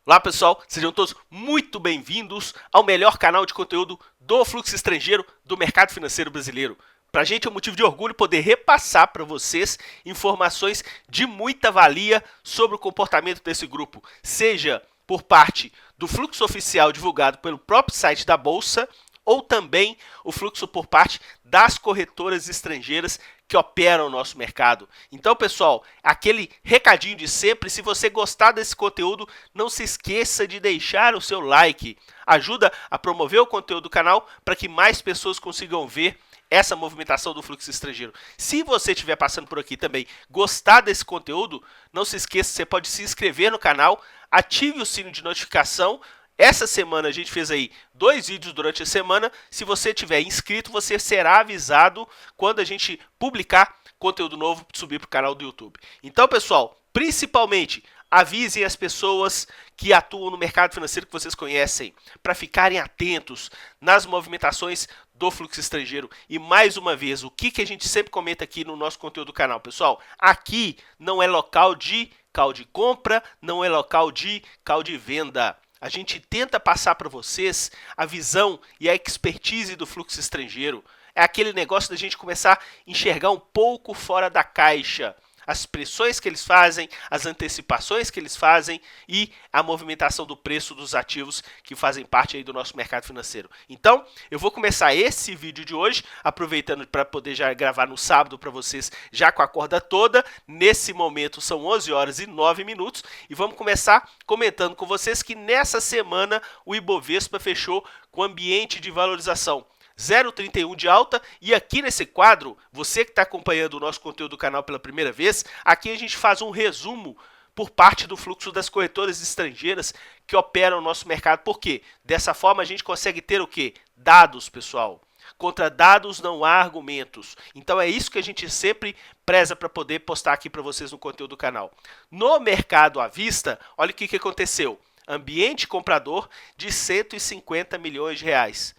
Olá pessoal, sejam todos muito bem-vindos ao melhor canal de conteúdo do fluxo estrangeiro do mercado financeiro brasileiro. Para a gente é um motivo de orgulho poder repassar para vocês informações de muita valia sobre o comportamento desse grupo, seja por parte do fluxo oficial divulgado pelo próprio site da Bolsa, ou também o fluxo por parte das corretoras estrangeiras que operam o nosso mercado. Então, pessoal, aquele recadinho de sempre, se você gostar desse conteúdo, não se esqueça de deixar o seu like. Ajuda a promover o conteúdo do canal para que mais pessoas consigam ver essa movimentação do fluxo estrangeiro. Se você estiver passando por aqui também, gostar desse conteúdo, não se esqueça, você pode se inscrever no canal, ative o sino de notificação. Essa semana a gente fez aí 2 vídeos durante a semana. Se você tiver inscrito, você será avisado quando a gente publicar conteúdo novo subir para o canal do YouTube. Então, pessoal, principalmente avisem as pessoas que atuam no mercado financeiro que vocês conhecem para ficarem atentos nas movimentações do fluxo estrangeiro. E mais uma vez, o que a gente sempre comenta aqui no nosso conteúdo do canal, pessoal? Aqui não é local de call de compra, não é local de call de venda. A gente tenta passar para vocês a visão e a expertise do fluxo estrangeiro. É aquele negócio da gente começar a enxergar um pouco fora da caixa. As pressões que eles fazem, as antecipações que eles fazem e a movimentação do preço dos ativos que fazem parte aí do nosso mercado financeiro. Então, eu vou começar esse vídeo de hoje, aproveitando para poder já gravar no sábado para vocês, já com a corda toda. Nesse momento são 11 horas e 9 minutos e vamos começar comentando com vocês que nessa semana o Ibovespa fechou com ambiente de valorização 0,31 de alta, e aqui nesse quadro, você que está acompanhando o nosso conteúdo do canal pela primeira vez, aqui a gente faz um resumo por parte do fluxo das corretoras estrangeiras que operam no nosso mercado. Por quê? Dessa forma a gente consegue ter o quê? Dados, pessoal. Contra dados não há argumentos. Então é isso que a gente sempre preza para poder postar aqui para vocês no conteúdo do canal. No mercado à vista, olha o que aconteceu. Ambiente comprador de 150 milhões de reais.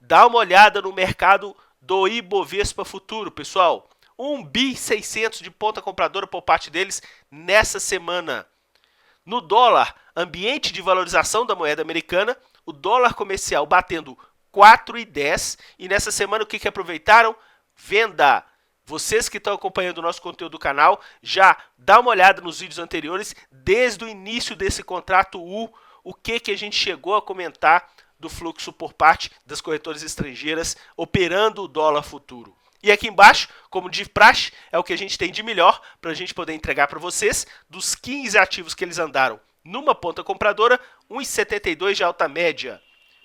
Dá uma olhada no mercado do Ibovespa Futuro, pessoal. 1.600 bi de ponta compradora por parte deles nessa semana. No dólar, ambiente de valorização da moeda americana, o dólar comercial batendo 4,10. E nessa semana o que aproveitaram? Venda. Vocês que estão acompanhando o nosso conteúdo do canal, já dá uma olhada nos vídeos anteriores, desde o início desse contrato U, o que a gente chegou a comentar do fluxo por parte das corretoras estrangeiras operando o dólar futuro. E aqui embaixo, como de praxe, é o que a gente tem de melhor para a gente poder entregar para vocês, dos 15 ativos que eles andaram numa ponta compradora, 1,72 de alta média.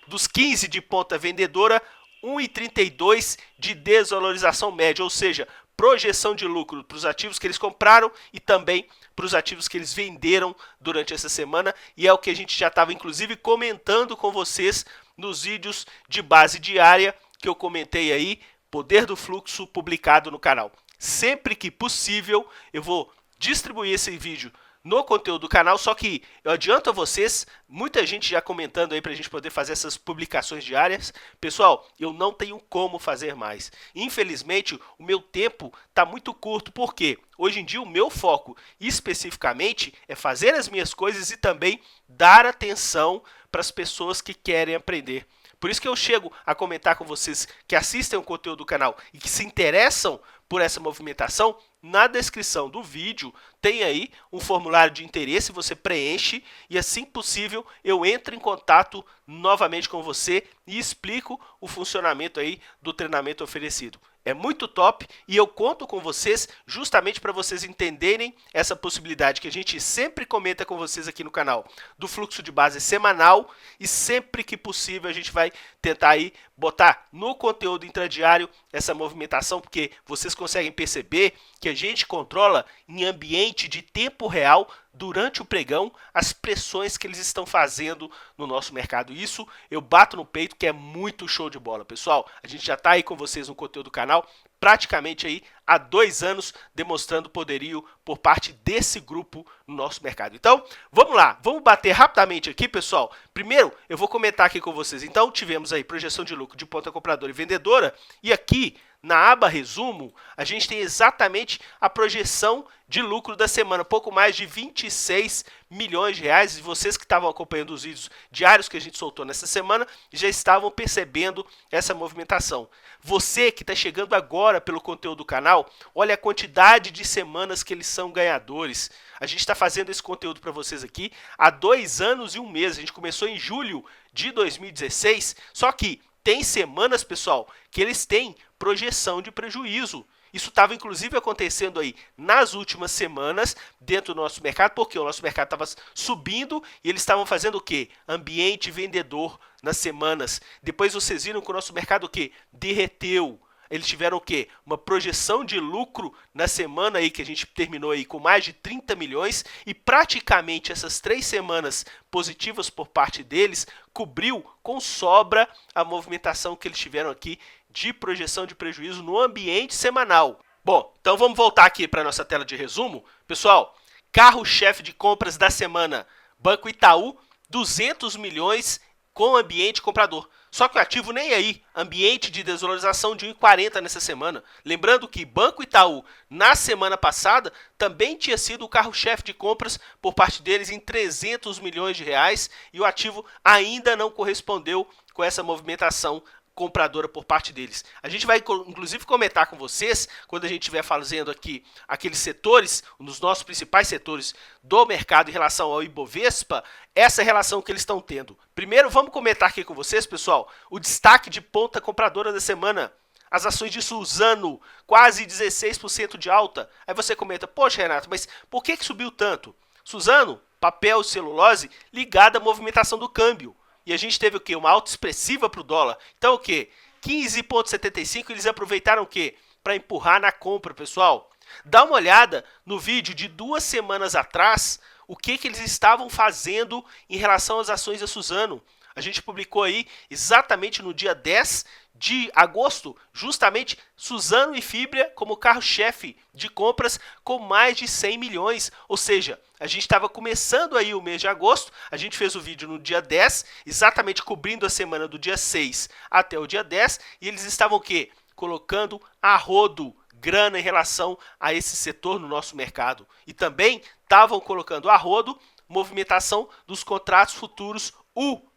Dos 15 de ponta vendedora, 1,32 de desvalorização média, ou seja, projeção de lucro para os ativos que eles compraram e também para os ativos que eles venderam durante essa semana, e é o que a gente já estava inclusive comentando com vocês nos vídeos de base diária que eu comentei aí, Poder do Fluxo, publicado no canal. Sempre que possível eu vou distribuir esse vídeo no conteúdo do canal, só que eu adianto a vocês, muita gente já comentando aí pra gente poder fazer essas publicações diárias. Pessoal, eu não tenho como fazer mais. Infelizmente, o meu tempo tá muito curto, porque hoje em dia o meu foco especificamente é fazer as minhas coisas e também dar atenção para as pessoas que querem aprender. Por isso que eu chego a comentar com vocês que assistem o conteúdo do canal e que se interessam por essa movimentação. Na descrição do vídeo tem aí um formulário de interesse, você preenche e assim que possível eu entro em contato novamente com você e explico o funcionamento aí do treinamento oferecido. É muito top e eu conto com vocês justamente para vocês entenderem essa possibilidade que a gente sempre comenta com vocês aqui no canal, do fluxo de base semanal, e sempre que possível a gente vai tentar aí botar no conteúdo intradiário essa movimentação, porque vocês conseguem perceber que a gente controla em ambiente de tempo real, durante o pregão, as pressões que eles estão fazendo no nosso mercado. Isso eu bato no peito que é muito show de bola, pessoal. A gente já está aí com vocês no conteúdo do canal, praticamente aí há 2 anos, demonstrando poderio por parte desse grupo no nosso mercado. Então, vamos lá, vamos bater rapidamente aqui, pessoal. Primeiro, eu vou comentar aqui com vocês. Então, tivemos aí projeção de lucro de ponta compradora e vendedora, e aqui na aba resumo, a gente tem exatamente a projeção de lucro da semana, pouco mais de 26 milhões de reais. E vocês que estavam acompanhando os vídeos diários que a gente soltou nessa semana já estavam percebendo essa movimentação. Você que está chegando agora pelo conteúdo do canal, olha a quantidade de semanas que eles são ganhadores. A gente está fazendo esse conteúdo para vocês aqui há 2 anos e 1 mês. A gente começou em julho de 2016, só que tem semanas, pessoal, que eles têm projeção de prejuízo. Isso estava inclusive acontecendo aí nas últimas semanas dentro do nosso mercado, porque o nosso mercado estava subindo e eles estavam fazendo o quê? Ambiente vendedor nas semanas. Depois vocês viram que o nosso mercado o quê? Derreteu. Eles tiveram o quê? Uma projeção de lucro na semana aí que a gente terminou aí com mais de 30 milhões e praticamente essas 3 semanas positivas por parte deles cobriu com sobra a movimentação que eles tiveram aqui de projeção de prejuízo no ambiente semanal. Bom, então vamos voltar aqui para a nossa tela de resumo. Pessoal, carro-chefe de compras da semana, Banco Itaú, 200 milhões com ambiente comprador. Só que o ativo nem aí, ambiente de desvalorização de 1,40 nessa semana. Lembrando que Banco Itaú, na semana passada, também tinha sido o carro-chefe de compras por parte deles em 300 milhões de reais e o ativo ainda não correspondeu com essa movimentação compradora por parte deles. A gente vai inclusive comentar com vocês, quando a gente estiver fazendo aqui aqueles setores, um dos nossos principais setores do mercado em relação ao Ibovespa, essa relação que eles estão tendo. Primeiro, vamos comentar aqui com vocês, pessoal, o destaque de ponta compradora da semana. As ações de Suzano, quase 16% de alta. Aí você comenta, poxa, Renato, mas por que subiu tanto? Suzano, papel e celulose, ligada à movimentação do câmbio. E a gente teve o quê? Uma alta expressiva para o dólar. Então o quê? 15,75 eles aproveitaram o quê? Para empurrar na compra, pessoal. Dá uma olhada no vídeo de 2 semanas atrás, o que eles estavam fazendo em relação às ações da Suzano. A gente publicou aí exatamente no dia 10 de agosto, justamente Suzano e Fibria como carro-chefe de compras com mais de 100 milhões. Ou seja, a gente estava começando aí o mês de agosto, a gente fez o vídeo no dia 10, exatamente cobrindo a semana do dia 6 até o dia 10, e eles estavam o quê? Colocando a rodo grana em relação a esse setor no nosso mercado. E também estavam colocando a rodo movimentação dos contratos futuros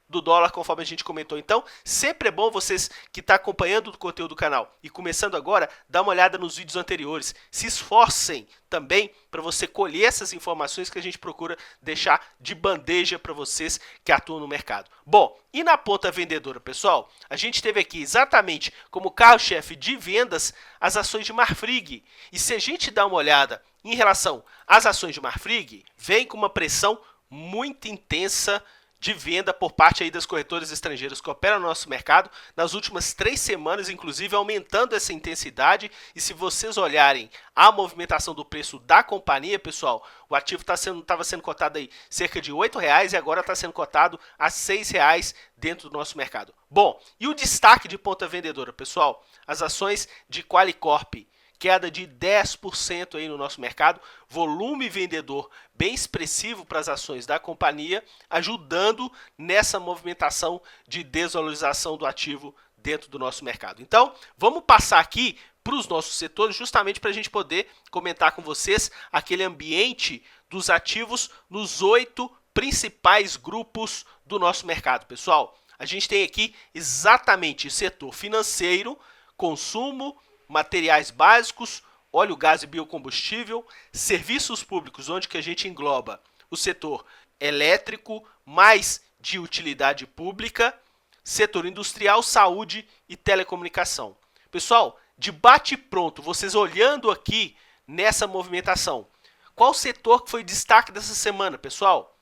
do dólar, conforme a gente comentou. Então, sempre é bom vocês que estão acompanhando o conteúdo do canal e começando agora, dar uma olhada nos vídeos anteriores. Se esforcem também para você colher essas informações que a gente procura deixar de bandeja para vocês que atuam no mercado. Bom, e na ponta vendedora, pessoal, a gente teve aqui exatamente como carro-chefe de vendas as ações de Marfrig. E se a gente dá uma olhada em relação às ações de Marfrig, vem com uma pressão muito intensa de venda por parte aí das corretoras estrangeiras que operam no nosso mercado, nas últimas 3 semanas, inclusive, aumentando essa intensidade. E se vocês olharem a movimentação do preço da companhia, pessoal, o ativo estava sendo cotado aí cerca de R$8 e agora está sendo cotado a R$6 dentro do nosso mercado. Bom, e o destaque de ponta vendedora, pessoal? As ações de Qualicorp, queda de 10% aí no nosso mercado, volume vendedor bem expressivo para as ações da companhia, ajudando nessa movimentação de desvalorização do ativo dentro do nosso mercado. Então, vamos passar aqui para os nossos setores, justamente para a gente poder comentar com vocês aquele ambiente dos ativos nos 8 principais grupos do nosso mercado, pessoal. A gente tem aqui exatamente o setor financeiro, consumo, materiais básicos, óleo, gás e biocombustível, serviços públicos, onde que a gente engloba o setor elétrico, mais de utilidade pública, setor industrial, saúde e telecomunicação. Pessoal, de bate-pronto, vocês olhando aqui nessa movimentação, qual setor que foi destaque dessa semana, pessoal?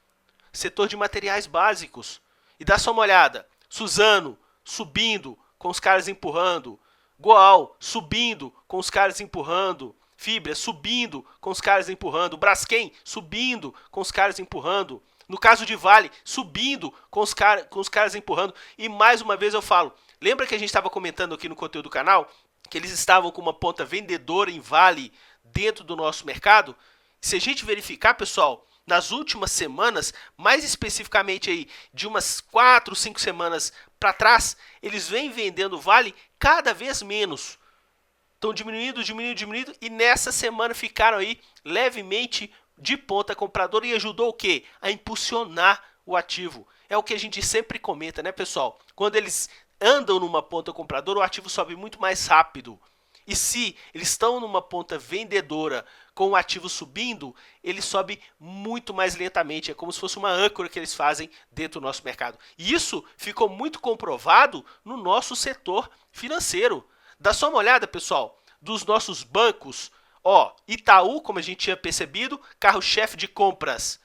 Setor de materiais básicos. E dá só uma olhada, Suzano subindo, com os caras empurrando, Goal subindo, com os caras empurrando. Fibria subindo, com os caras empurrando. Braskem subindo, com os caras empurrando. No caso de Vale, subindo, com os caras empurrando. E mais uma vez eu falo, lembra que a gente estava comentando aqui no conteúdo do canal que eles estavam com uma ponta vendedora em Vale dentro do nosso mercado? Se a gente verificar, pessoal, nas últimas semanas, mais especificamente aí de umas 4, 5 semanas para trás, eles vêm vendendo Vale cada vez menos. estão diminuindo, e nessa semana ficaram aí levemente de ponta compradora e ajudou o quê? A impulsionar o ativo. É o que a gente sempre comenta, né, pessoal? Quando eles andam numa ponta compradora, o ativo sobe muito mais rápido. E se eles estão numa ponta vendedora com o ativo subindo, ele sobe muito mais lentamente. É como se fosse uma âncora que eles fazem dentro do nosso mercado. E isso ficou muito comprovado no nosso setor financeiro. Dá só uma olhada, pessoal, dos nossos bancos. Ó, Itaú, como a gente tinha percebido, carro-chefe de compras.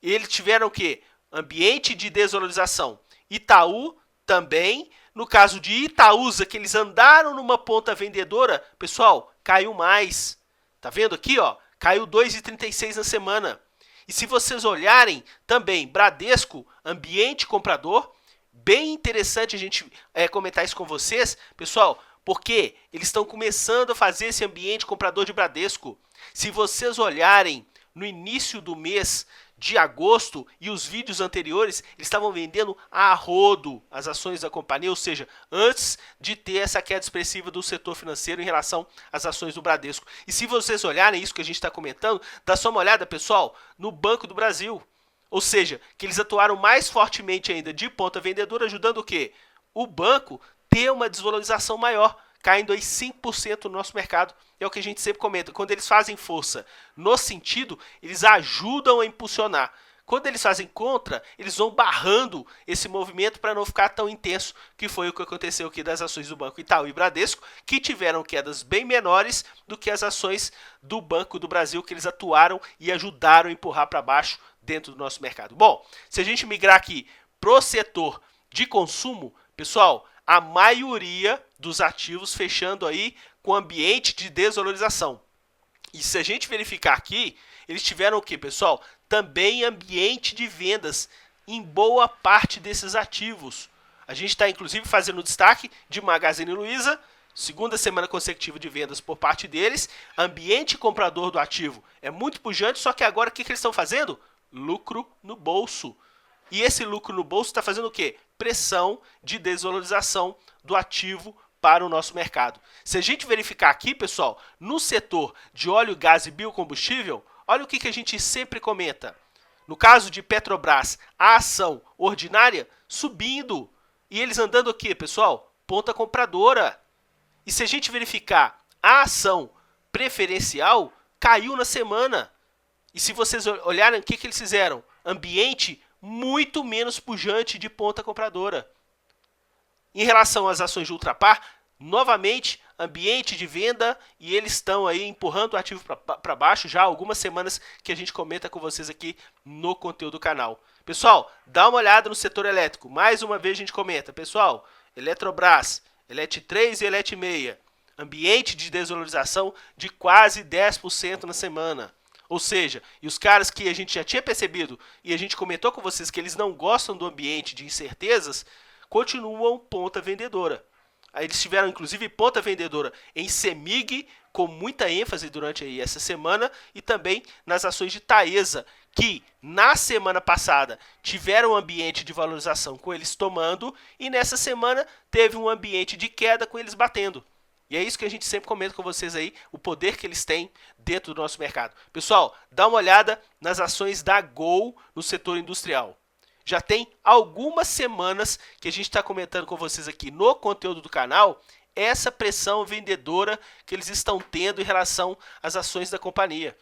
Eles tiveram o quê? Ambiente de desvalorização. Itaú também. No caso de Itaúsa, que eles andaram numa ponta vendedora, pessoal, caiu mais. Tá vendo aqui, ó? Caiu 2,36 na semana. E se vocês olharem também, Bradesco, ambiente comprador, bem interessante a gente comentar isso com vocês, pessoal, porque eles estão começando a fazer esse ambiente comprador de Bradesco. Se vocês olharem no início do mês de agosto e os vídeos anteriores, eles estavam vendendo a rodo as ações da companhia, ou seja, antes de ter essa queda expressiva do setor financeiro em relação às ações do Bradesco. E se vocês olharem isso que a gente está comentando, dá só uma olhada, pessoal, no Banco do Brasil. Ou seja, que eles atuaram mais fortemente ainda de ponta vendedora, ajudando o quê? O banco ter uma desvalorização maior, caindo aí 5% no nosso mercado. É o que a gente sempre comenta. Quando eles fazem força no sentido, eles ajudam a impulsionar. Quando eles fazem contra, eles vão barrando esse movimento para não ficar tão intenso, que foi o que aconteceu aqui das ações do Banco Itaú e Bradesco, que tiveram quedas bem menores do que as ações do Banco do Brasil, que eles atuaram e ajudaram a empurrar para baixo dentro do nosso mercado. Bom, se a gente migrar aqui pro setor de consumo, pessoal, a maioria dos ativos fechando aí com ambiente de desvalorização. E se a gente verificar aqui, eles tiveram o que, pessoal? Também ambiente de vendas em boa parte desses ativos. A gente está, inclusive, fazendo destaque de Magazine Luiza, segunda semana consecutiva de vendas por parte deles. Ambiente comprador do ativo é muito pujante, só que agora o que eles estão fazendo? Lucro no bolso. E esse lucro no bolso está fazendo o quê? Pressão de desvalorização do ativo para o nosso mercado. Se a gente verificar aqui, pessoal, no setor de óleo, gás e biocombustível, olha o que a gente sempre comenta. No caso de Petrobras, a ação ordinária subindo. E eles andando aqui, pessoal, ponta compradora. E se a gente verificar a ação preferencial, caiu na semana. E se vocês olharem o que eles fizeram, ambiente muito menos pujante de ponta compradora. Em relação às ações de Ultrapar, novamente, ambiente de venda e eles estão aí empurrando o ativo para baixo já há algumas semanas que a gente comenta com vocês aqui no conteúdo do canal. Pessoal, dá uma olhada no setor elétrico. Mais uma vez a gente comenta. Pessoal, Eletrobras, Elet 3 e Elet 6. Ambiente de desvalorização de quase 10% na semana. Ou seja, e os caras que a gente já tinha percebido e a gente comentou com vocês que eles não gostam do ambiente de incertezas, continuam ponta vendedora. Aí eles tiveram, inclusive, ponta vendedora em CEMIG, com muita ênfase durante aí essa semana, e também nas ações de Taesa, que na semana passada tiveram um ambiente de valorização com eles tomando, e nessa semana teve um ambiente de queda com eles batendo. E é isso que a gente sempre comenta com vocês aí, o poder que eles têm dentro do nosso mercado. Pessoal, dá uma olhada nas ações da Gol no setor industrial. Já tem algumas semanas que a gente está comentando com vocês aqui no conteúdo do canal essa pressão vendedora que eles estão tendo em relação às ações da companhia.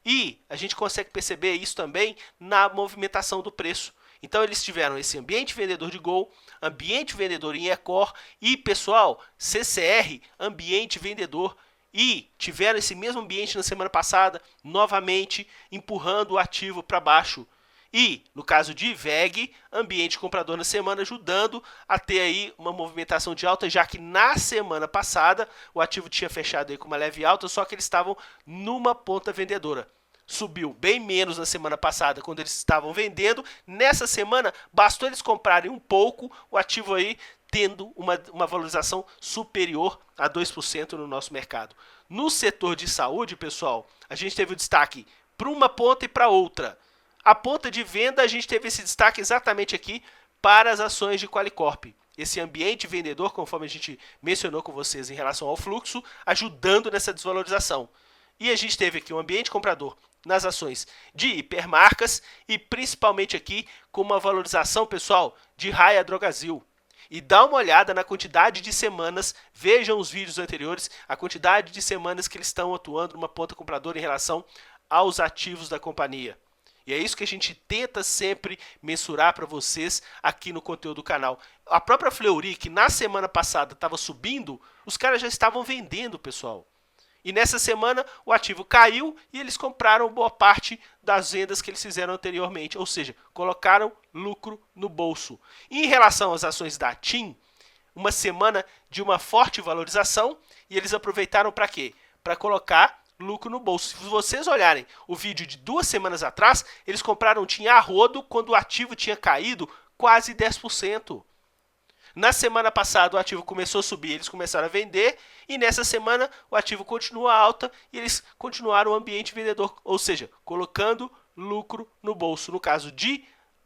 E a gente consegue perceber isso também na movimentação do preço. Então eles tiveram esse ambiente vendedor de Gol, ambiente vendedor em Ecor e, pessoal, CCR, ambiente vendedor. E tiveram esse mesmo ambiente na semana passada, novamente empurrando o ativo para baixo. E, no caso de VEG, ambiente comprador na semana, ajudando a ter aí uma movimentação de alta, já que na semana passada o ativo tinha fechado aí com uma leve alta, só que eles estavam numa ponta vendedora. Subiu bem menos na semana passada, quando eles estavam vendendo. Nessa semana, bastou eles comprarem um pouco, o ativo aí tendo uma valorização superior a 2% no nosso mercado. No setor de saúde, pessoal, a gente teve o destaque para uma ponta e para outra. A ponta de venda, a gente teve esse destaque exatamente aqui para as ações de Qualicorp. esse ambiente vendedor, conforme a gente mencionou com vocês em relação ao fluxo, ajudando nessa desvalorização. E a gente teve aqui um ambiente comprador nas ações de hipermarcas e principalmente aqui com uma valorização, pessoal, de Raia Drogasil. E dá uma olhada na quantidade de semanas, vejam os vídeos anteriores, a quantidade de semanas que eles estão atuando numa ponta compradora em relação aos ativos da companhia. E é isso que a gente tenta sempre mensurar para vocês aqui no conteúdo do canal. A própria Fleury, que na semana passada estava subindo, os caras já estavam vendendo, pessoal. E nessa semana o ativo caiu e eles compraram boa parte das vendas que eles fizeram anteriormente, ou seja, colocaram lucro no bolso. E em relação às ações da TIM, uma semana de uma forte valorização e eles aproveitaram para quê? Para colocar lucro no bolso. Se vocês olharem o vídeo de 2 semanas atrás, eles compraram TIM a rodo quando o ativo tinha caído quase 10%. Na semana passada o ativo começou a subir, eles começaram a vender e nessa semana o ativo continua alta e eles continuaram o ambiente vendedor, ou seja, colocando lucro no bolso. No caso de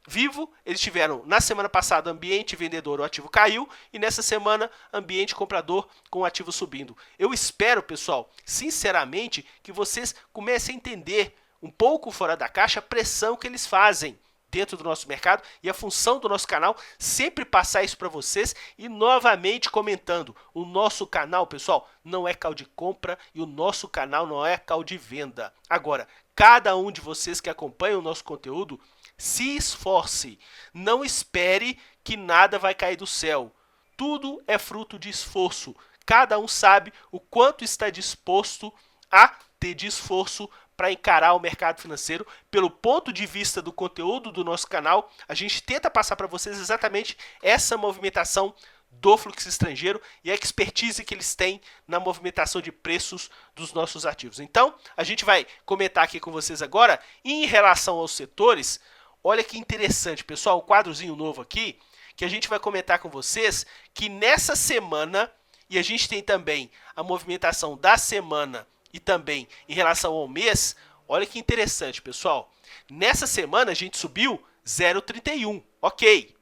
Vivo, eles tiveram na semana passada ambiente vendedor, o ativo caiu e nessa semana ambiente comprador com o ativo subindo. Eu espero, pessoal, sinceramente, que vocês comecem a entender um pouco fora da caixa a pressão que eles fazem dentro do nosso mercado e a função do nosso canal sempre passar isso para vocês e novamente comentando, o nosso canal, pessoal, não é call de compra e o nosso canal não é call de venda. Agora, cada um de vocês que acompanha o nosso conteúdo, se esforce, não espere que nada vai cair do céu. Tudo é fruto de esforço. Cada um sabe o quanto está disposto a ter de esforço para encarar o mercado financeiro. Pelo ponto de vista do conteúdo do nosso canal, a gente tenta passar para vocês exatamente essa movimentação do fluxo estrangeiro e a expertise que eles têm na movimentação de preços dos nossos ativos. Então, a gente vai comentar aqui com vocês agora, em relação aos setores. Olha que interessante, pessoal, um quadrozinho novo aqui, que a gente vai comentar com vocês, que nessa semana, e a gente tem também a movimentação da semana e também em relação ao mês, olha que interessante, pessoal. Nessa semana a gente subiu 0,31, ok.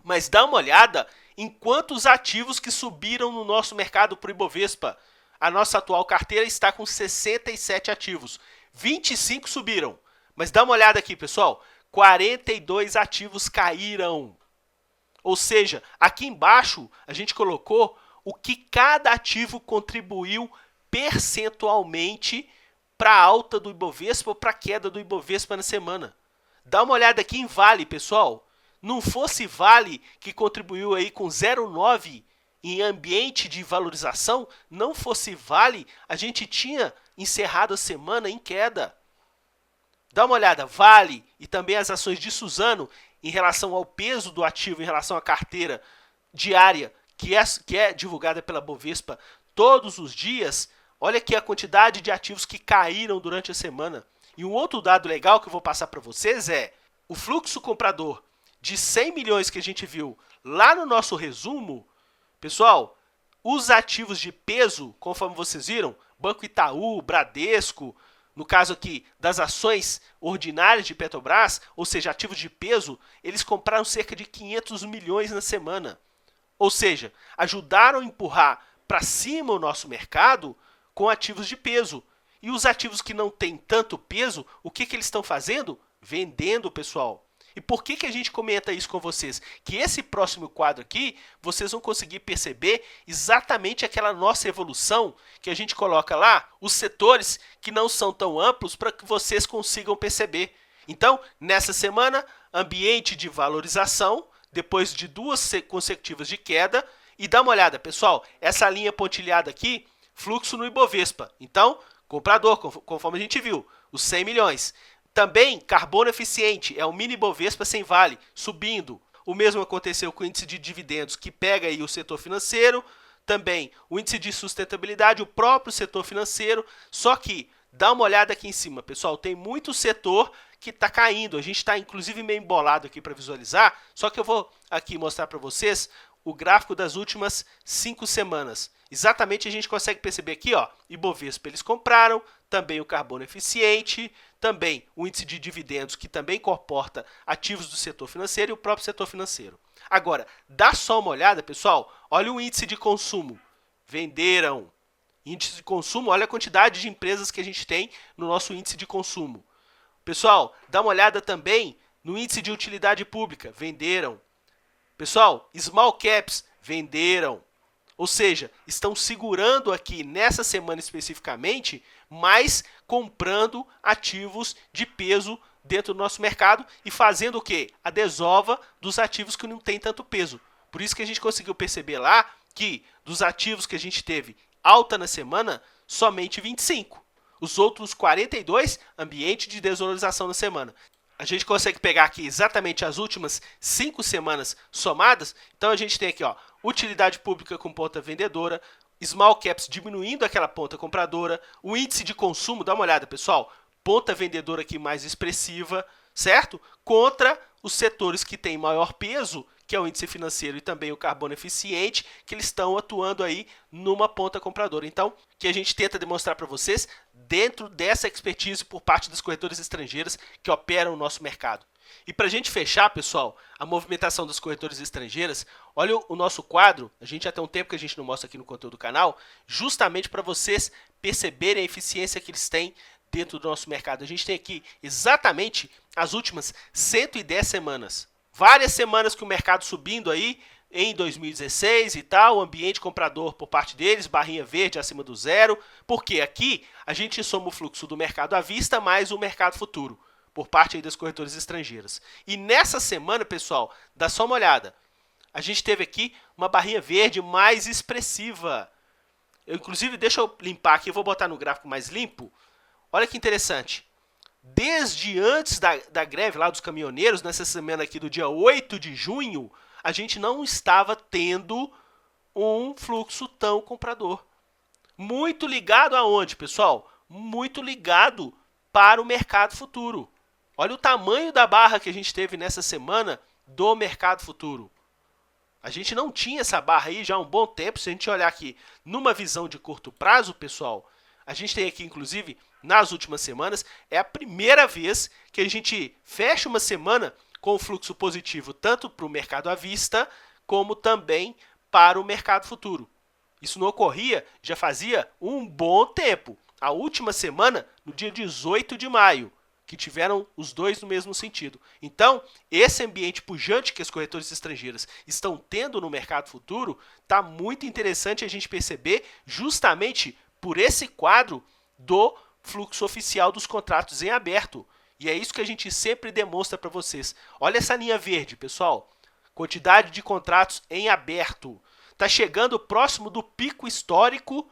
Mas dá uma olhada em quantos ativos que subiram no nosso mercado para o Ibovespa. A nossa atual carteira está com 67 ativos, 25 subiram. Mas dá uma olhada aqui, pessoal. 42 ativos caíram. Ou seja, aqui embaixo a gente colocou o que cada ativo contribuiu percentualmente para a alta do Ibovespa ou para a queda do Ibovespa na semana. Dá uma olhada aqui em Vale, pessoal. Não fosse Vale que contribuiu aí com 0,9 em ambiente de valorização, não fosse Vale, a gente tinha encerrado a semana em queda. Dá uma olhada, Vale e também as ações de Suzano em relação ao peso do ativo, em relação à carteira diária, que é divulgada pela Bovespa todos os dias. Olha aqui a quantidade de ativos que caíram durante a semana. E um outro dado legal que eu vou passar para vocês é o fluxo comprador de 100 milhões que a gente viu lá no nosso resumo. Pessoal, os ativos de peso, conforme vocês viram, Banco Itaú, Bradesco, no caso aqui das ações ordinárias de Petrobras, ou seja, ativos de peso, eles compraram cerca de 500 milhões na semana. Ou seja, ajudaram a empurrar para cima o nosso mercado com ativos de peso. E os ativos que não têm tanto peso, o que eles estão fazendo? Vendendo, pessoal. E por que a gente comenta isso com vocês? Que esse próximo quadro aqui, vocês vão conseguir perceber exatamente aquela nossa evolução que a gente coloca lá, os setores que não são tão amplos para que vocês consigam perceber. Então, nessa semana, ambiente de valorização, depois de 2 consecutivas de queda. E dá uma olhada, pessoal, essa linha pontilhada aqui, fluxo no Ibovespa. Então, comprador, conforme a gente viu, os 100 milhões. Também, carbono eficiente, é o mini Ibovespa sem Vale, subindo. O mesmo aconteceu com o índice de dividendos, que pega aí o setor financeiro. Também, o índice de sustentabilidade, o próprio setor financeiro. Só que, dá uma olhada aqui em cima, pessoal, tem muito setor que está caindo. A gente está, inclusive, meio embolado aqui para visualizar. Só que eu vou aqui mostrar para vocês o gráfico das últimas 5 semanas. Exatamente a gente consegue perceber aqui, ó, Ibovespa eles compraram, também o carbono eficiente, também o índice de dividendos que também comporta ativos do setor financeiro e o próprio setor financeiro. Agora, dá só uma olhada, pessoal, olha o índice de consumo. Venderam. Índice de consumo, olha a quantidade de empresas que a gente tem no nosso índice de consumo. Pessoal, dá uma olhada também no índice de utilidade pública. Venderam. Pessoal, small caps, venderam. Ou seja, estão segurando aqui nessa semana especificamente, mas comprando ativos de peso dentro do nosso mercado e fazendo o quê? A desova dos ativos que não tem tanto peso. Por isso que a gente conseguiu perceber lá que dos ativos que a gente teve alta na semana, somente 25. Os outros 42, ambiente de desvalorização na semana. A gente consegue pegar aqui exatamente as últimas 5 semanas somadas. Então a gente tem aqui, ó, utilidade pública com ponta vendedora, small caps diminuindo aquela ponta compradora, o índice de consumo, dá uma olhada, pessoal, ponta vendedora aqui mais expressiva, certo? Contra os setores que têm maior peso, que é o índice financeiro e também o carbono eficiente, que eles estão atuando aí numa ponta compradora. Então, que a gente tenta demonstrar para vocês dentro dessa expertise por parte das corretoras estrangeiras que operam o nosso mercado. E para a gente fechar, pessoal, a movimentação das corretoras estrangeiras, olha o nosso quadro, a gente já tem um tempo que a gente não mostra aqui no conteúdo do canal, justamente para vocês perceberem a eficiência que eles têm dentro do nosso mercado. A gente tem aqui exatamente as últimas 110 semanas. Várias semanas que o mercado subindo aí em 2016 e tal, ambiente comprador por parte deles, barrinha verde acima do zero, porque aqui a gente soma o fluxo do mercado à vista mais o mercado futuro, por parte aí das corretoras estrangeiras. E nessa semana, pessoal, dá só uma olhada, a gente teve aqui uma barrinha verde mais expressiva. Inclusive, deixa eu limpar aqui, eu vou botar no gráfico mais limpo. Olha que interessante. Desde antes da greve lá dos caminhoneiros, nessa semana aqui do dia 8 de junho, a gente não estava tendo um fluxo tão comprador. Muito ligado aonde, pessoal? Muito ligado para o mercado futuro. Olha o tamanho da barra que a gente teve nessa semana do mercado futuro. A gente não tinha essa barra aí já há um bom tempo. Se a gente olhar aqui numa visão de curto prazo, pessoal, a gente tem aqui, inclusive, nas últimas semanas, é a primeira vez que a gente fecha uma semana com fluxo positivo, tanto para o mercado à vista, como também para o mercado futuro. Isso não ocorria, já fazia um bom tempo. A última semana, no dia 18 de maio, que tiveram os dois no mesmo sentido. Então, esse ambiente pujante que as corretoras estrangeiras estão tendo no mercado futuro, está muito interessante a gente perceber justamente por esse quadro do fluxo oficial dos contratos em aberto. E é isso que a gente sempre demonstra para vocês. Olha essa linha verde, pessoal. Quantidade de contratos em aberto. Está chegando próximo do pico histórico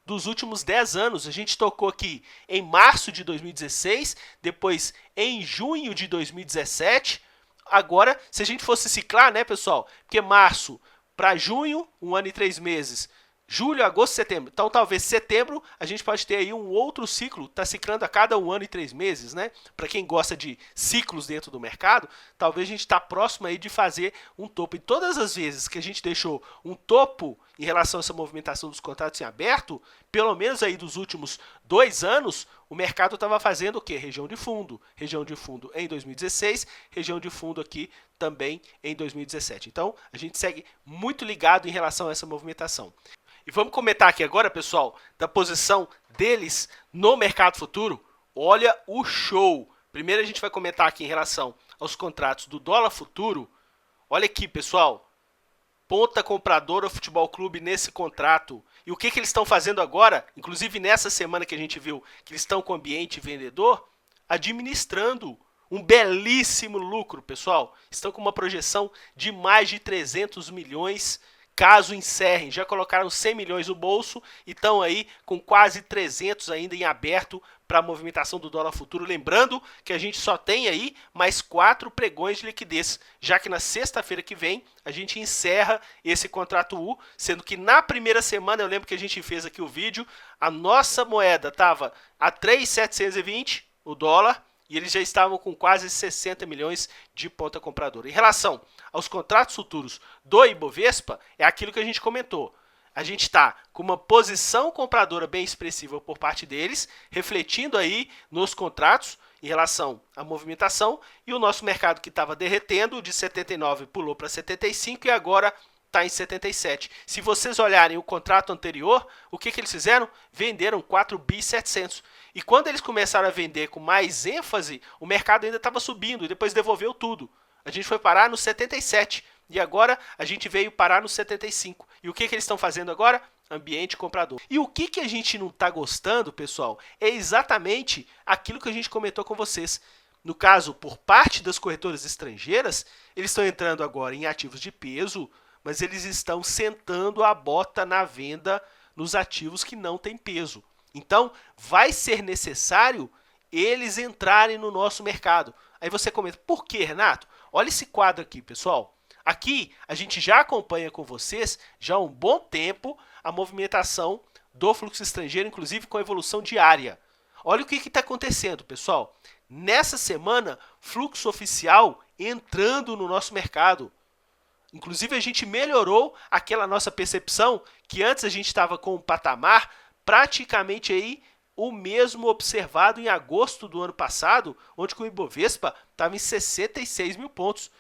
dos últimos 10 anos. A gente tocou aqui em março de 2016, depois em junho de 2017. Agora, se a gente fosse ciclar, né, pessoal? Porque março para junho, 1 ano e 3 meses. Julho, agosto, setembro. Então, talvez setembro a gente pode ter aí um outro ciclo, está ciclando a cada 1 ano e 3 meses, né? Para quem gosta de ciclos dentro do mercado, talvez a gente está próximo aí de fazer um topo. E todas as vezes que a gente deixou um topo em relação a essa movimentação dos contratos em aberto, pelo menos aí dos últimos 2 anos, o mercado estava fazendo o quê? Região de fundo. Região de fundo em 2016, região de fundo aqui também em 2017. Então, a gente segue muito ligado em relação a essa movimentação. E vamos comentar aqui agora, pessoal, da posição deles no mercado futuro. Olha o show! Primeiro a gente vai comentar aqui em relação aos contratos do dólar futuro. Olha aqui, pessoal. Ponta compradora Futebol Clube nesse contrato. E o que eles estão fazendo agora, inclusive nessa semana que a gente viu que eles estão com ambiente vendedor, administrando um belíssimo lucro, pessoal. Estão com uma projeção de mais de 300 milhões caso encerrem. Já colocaram 100 milhões no bolso e estão aí com quase 300 ainda em aberto para a movimentação do dólar futuro. Lembrando que a gente só tem aí mais 4 pregões de liquidez, já que na sexta-feira que vem a gente encerra esse contrato U, sendo que na primeira semana, eu lembro que a gente fez aqui o vídeo, a nossa moeda estava a 3,720 o dólar, e eles já estavam com quase 60 milhões de ponta compradora. Em relação aos contratos futuros do Ibovespa, é aquilo que a gente comentou. a gente está com uma posição compradora bem expressiva por parte deles, refletindo aí nos contratos em relação à movimentação, e o nosso mercado que estava derretendo de 79 pulou para 75 e agora está em 77. Se vocês olharem o contrato anterior, o que eles fizeram? Venderam 4.700. E quando eles começaram a vender com mais ênfase, o mercado ainda estava subindo e depois devolveu tudo. A gente foi parar no 77 e agora a gente veio parar no 75. E o que eles estão fazendo agora? Ambiente comprador. E o que a gente não está gostando, pessoal, é exatamente aquilo que a gente comentou com vocês. No caso, por parte das corretoras estrangeiras, eles estão entrando agora em ativos de peso, mas eles estão sentando a bota na venda nos ativos que não têm peso. Então, vai ser necessário eles entrarem no nosso mercado. Aí você comenta, por que, Renato? Olha esse quadro aqui, pessoal. Aqui, a gente já acompanha com vocês, já há um bom tempo, a movimentação do fluxo estrangeiro, inclusive com a evolução diária. Olha o que está acontecendo, pessoal. Nessa semana, fluxo oficial entrando no nosso mercado. Inclusive, a gente melhorou aquela nossa percepção que antes a gente estava com um patamar praticamente aí o mesmo observado em agosto do ano passado, onde o Ibovespa estava em 66 mil pontos.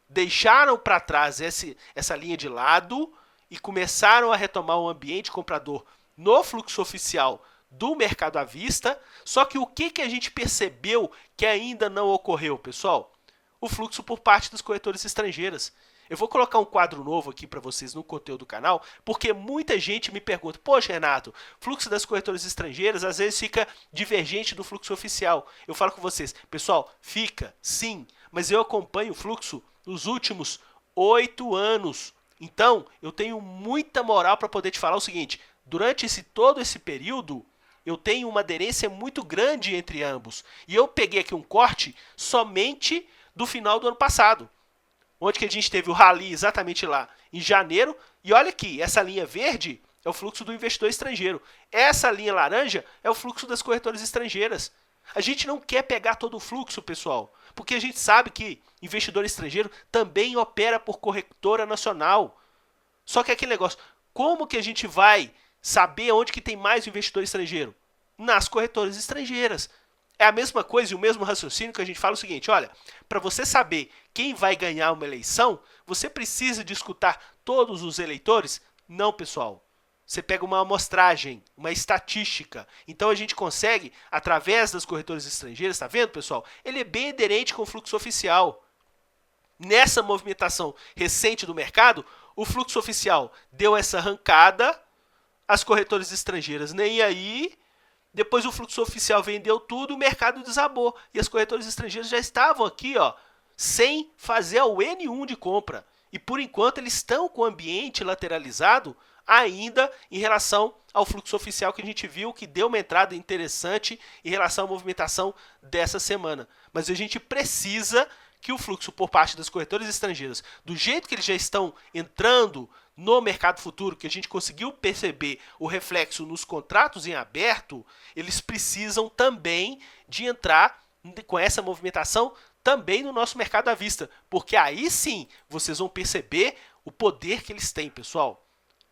Deixaram para trás essa linha de lado e começaram a retomar o ambiente comprador no fluxo oficial do mercado à vista. Só que o que a gente percebeu que ainda não ocorreu, pessoal? O fluxo por parte das corretoras estrangeiras. Eu vou colocar um quadro novo aqui para vocês no conteúdo do canal, porque muita gente me pergunta, poxa, Renato, fluxo das corretoras estrangeiras às vezes fica divergente do fluxo oficial. Eu falo com vocês, pessoal, fica, sim, mas eu acompanho o fluxo nos últimos 8 anos. Então, eu tenho muita moral para poder te falar o seguinte, durante todo esse período, eu tenho uma aderência muito grande entre ambos. E eu peguei aqui um corte somente do final do ano passado, onde que a gente teve o rally exatamente lá em janeiro. E olha aqui, essa linha verde é o fluxo do investidor estrangeiro. Essa linha laranja é o fluxo das corretoras estrangeiras. A gente não quer pegar todo o fluxo, pessoal, porque a gente sabe que investidor estrangeiro também opera por corretora nacional. Só que aquele negócio, como que a gente vai saber onde que tem mais investidor estrangeiro? Nas corretoras estrangeiras. É a mesma coisa e o mesmo raciocínio que a gente fala o seguinte, olha, para você saber quem vai ganhar uma eleição, você precisa de escutar todos os eleitores? Não, pessoal. Você pega uma amostragem, uma estatística. Então a gente consegue, através das corretoras estrangeiras, está vendo, pessoal? Ele é bem aderente com o fluxo oficial. Nessa movimentação recente do mercado, o fluxo oficial deu essa arrancada, as corretoras estrangeiras nem aí. Depois o fluxo oficial vendeu tudo, o mercado desabou. E as corretoras estrangeiras já estavam aqui, ó, sem fazer o N1 de compra. E por enquanto eles estão com o ambiente lateralizado ainda em relação ao fluxo oficial que a gente viu, que deu uma entrada interessante em relação à movimentação dessa semana. Mas a gente precisa que o fluxo por parte das corretoras estrangeiras, do jeito que eles já estão entrando no mercado futuro, que a gente conseguiu perceber o reflexo nos contratos em aberto, eles precisam também de entrar com essa movimentação também no nosso mercado à vista, porque aí sim vocês vão perceber o poder que eles têm, pessoal.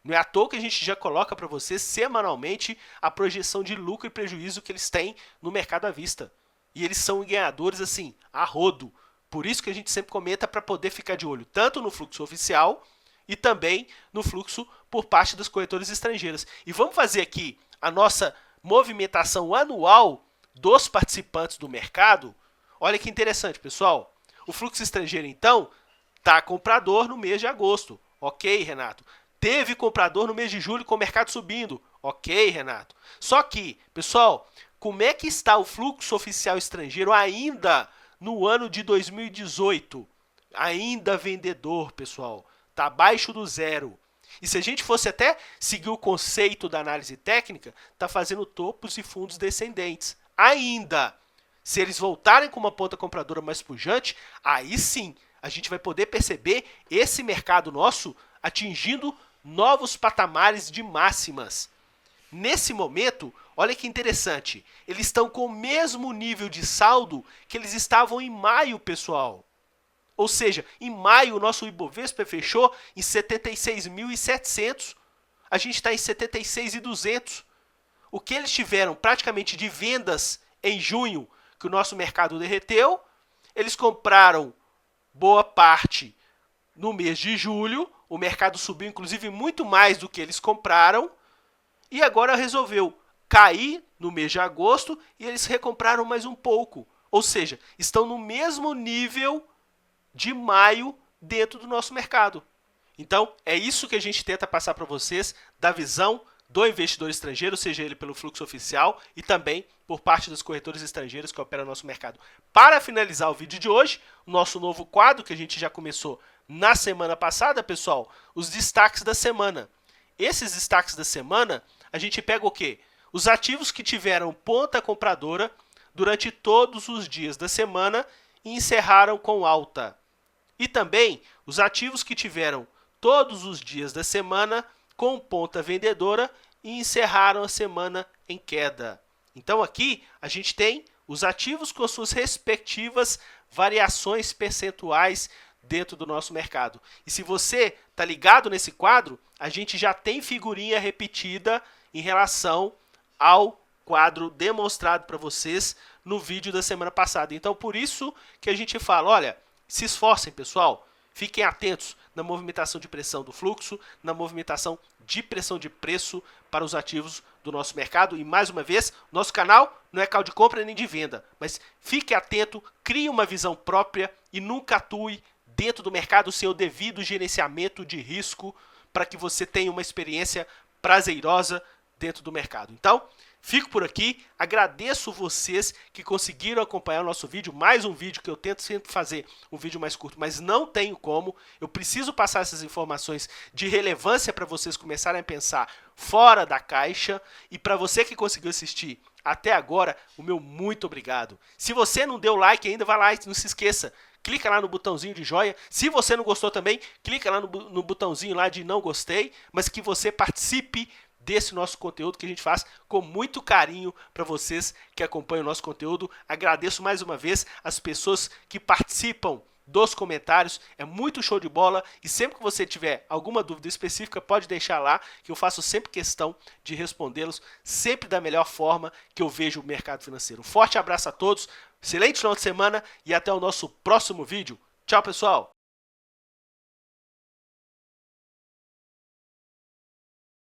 Não é à toa que a gente já coloca para vocês semanalmente a projeção de lucro e prejuízo que eles têm no mercado à vista. E eles são ganhadores assim, a rodo. Por isso que a gente sempre comenta para poder ficar de olho tanto no fluxo oficial e também no fluxo por parte das corretoras estrangeiras. E vamos fazer aqui a nossa movimentação anual dos participantes do mercado. Olha que interessante, pessoal. O fluxo estrangeiro, então, está comprador no mês de agosto. Ok, Renato. Teve comprador no mês de julho com o mercado subindo. Ok, Renato. Só que, pessoal, como é que está o fluxo oficial estrangeiro ainda no ano de 2018? Ainda vendedor, pessoal. Está abaixo do zero. E se a gente fosse até seguir o conceito da análise técnica, está fazendo topos e fundos descendentes. Ainda. Se eles voltarem com uma ponta compradora mais pujante, aí sim a gente vai poder perceber esse mercado nosso atingindo novos patamares de máximas. Nesse momento, olha que interessante, eles estão com o mesmo nível de saldo que eles estavam em maio, pessoal. Ou seja, em maio o nosso Ibovespa fechou em 76.700. a gente está em 76.200. O que eles tiveram praticamente de vendas em junho, que o nosso mercado derreteu, eles compraram boa parte no mês de julho, o mercado subiu inclusive muito mais do que eles compraram, e agora resolveu cair no mês de agosto e eles recompraram mais um pouco. Ou seja, estão no mesmo nível de maio dentro do nosso mercado. Então, é isso que a gente tenta passar para vocês da visão do investidor estrangeiro, seja ele pelo fluxo oficial e também por parte dos corretores estrangeiros que operam no nosso mercado. Para finalizar o vídeo de hoje, o nosso novo quadro que a gente já começou na semana passada, pessoal, os destaques da semana. Esses destaques da semana, a gente pega o quê? Os ativos que tiveram ponta compradora durante todos os dias da semana e encerraram com alta. E também os ativos que tiveram todos os dias da semana com ponta vendedora e encerraram a semana em queda. Então aqui a gente tem os ativos com suas respectivas variações percentuais dentro do nosso mercado. E se você está ligado nesse quadro, a gente já tem figurinha repetida em relação ao quadro demonstrado para vocês no vídeo da semana passada. Então por isso que a gente fala, olha, se esforcem, pessoal, fiquem atentos na movimentação de pressão do fluxo, na movimentação de pressão de preço para os ativos do nosso mercado. E mais uma vez, nosso canal não é call de compra nem de venda, mas fique atento, crie uma visão própria e nunca atue dentro do mercado sem o devido gerenciamento de risco para que você tenha uma experiência prazerosa dentro do mercado. Então, fico por aqui, agradeço vocês que conseguiram acompanhar o nosso vídeo, mais um vídeo que eu tento sempre fazer um vídeo mais curto, mas não tenho como, eu preciso passar essas informações de relevância para vocês começarem a pensar fora da caixa, e para você que conseguiu assistir até agora, o meu muito obrigado. Se você não deu like ainda, vai lá e não se esqueça, clica lá no botãozinho de joia. Se você não gostou também, clica lá no botãozinho lá de não gostei, mas que você participe desse nosso conteúdo que a gente faz com muito carinho para vocês que acompanham o nosso conteúdo. Agradeço mais uma vez as pessoas que participam dos comentários, é muito show de bola, e sempre que você tiver alguma dúvida específica, pode deixar lá, que eu faço sempre questão de respondê-los, sempre da melhor forma que eu vejo o mercado financeiro. Um forte abraço a todos, excelente final de semana e até o nosso próximo vídeo. Tchau, pessoal!